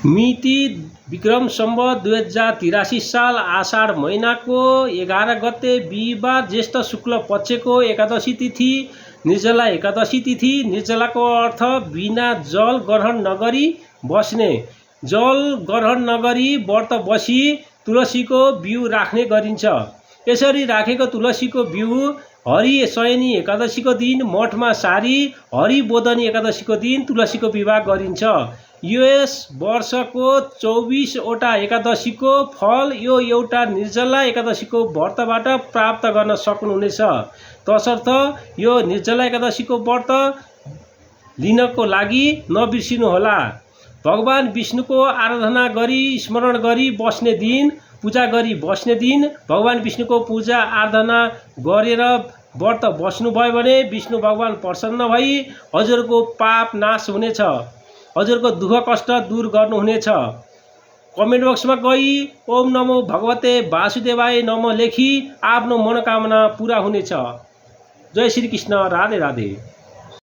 मिति विक्रम सम्वत 2083 साल आषाढ महिनाको 11 गते बिहिबार ज्येष्ठ शुक्ल पक्षको एकादशी तिथि निर्जला एकादशी तिथि। निर्जलाको अर्थ बिना जल ग्रहण नगरी बस्ने। जल ग्रहण नगरी व्रत बसी तुलसीको बिउ राख्ने गरिन्छ। यसरी राखेको तुलसीको बिउ हरि शयनी एकादशीको दिन मठमा सारी हरि बोधनी एकादशीको दिन तुलसीको विवाह गरिन्छ। यस वर्षको 24वटा एकादशीको फल यो एउटा निर्जला एकादशीको व्रतबाट प्राप्त गर्न सक्नुहुनेछ। तसर्थ यो निर्जला एकादशीको व्रत लिनको लागि नबिर्सिनुहोला। भगवान विष्णुको आराधना गरी स्मरण गरी बस्ने दिन, पूजा गरी बस्ने दिन। भगवान विष्णुको पूजा आराधना गरेर व्रत बस्नुभयो भने विष्णु भगवान प्रसन्न भई हजुरको पाप नाश हुनेछ, हजुरको दुःख कष्ट दूर गर्नुहुनेछ। कमेन्ट बक्समा गई ओम नमो भगवते वासुदेवाय नमः लेखी आफ्नो मनोकामना पूरा हुनेछ। जय श्री कृष्ण। राधे राधे।